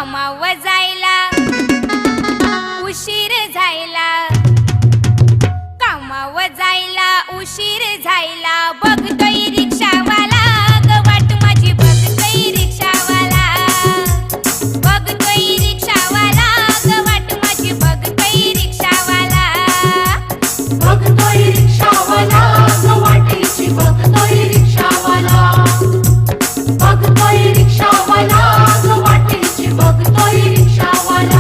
कामावर जायला उशीर झायला, कामावर जायला उशीर झायला, बघतोय रिक्षावाला ग वाट माझी, बघतोय रिक्षावाला, बघतोय रिक्षावाला ग वाट माझी, बघतोय रिक्षावाला, बघतोय रिक्षावाला ग वाटेची, बघतोय रिक्षावाला, बघतोय रिक्षावाला ग वाटेची, बघतोय रिक्षावाला.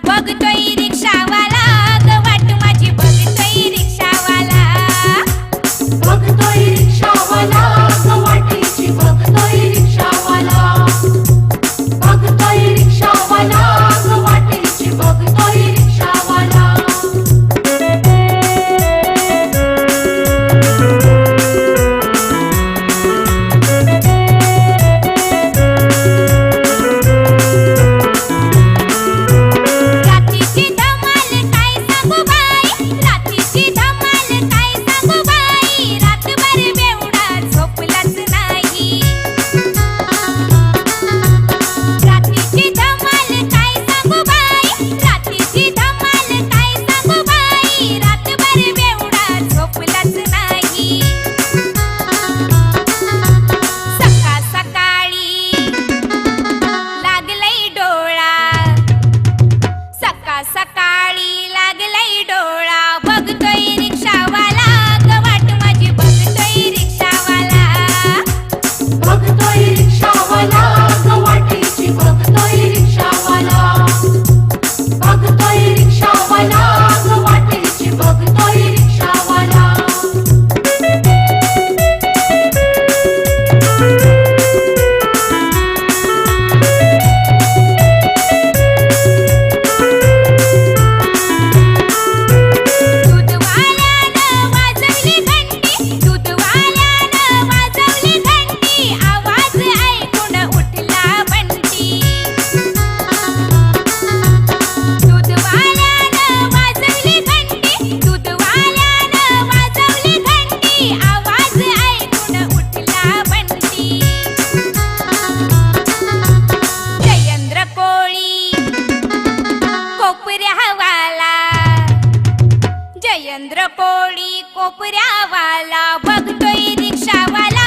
बघतोय रिक्षावाला ग वाट माझी, बघतोय रिक्षावाला, बघतोय रिक्षावाला ग वाटेची, बघतोय रिक्षावाला, बघतोय रिक्षावाला ग वाटेची, बघतोय रिक्षावाला. सकाळी लागलंय डोळा, बघतोय रिक्षावाला ग वाट माझी, बघतोय रिक्षावाला, बघतोय रिक्षावाला ग वाटेची, बघतोय रिक्षावाला, बघतोय रिक्षावाला ग वाटेची, बघतोय रिक्षावाला. जयेंद्र कोळी कोपऱ्यावाला, बघतोय रिक्षावाला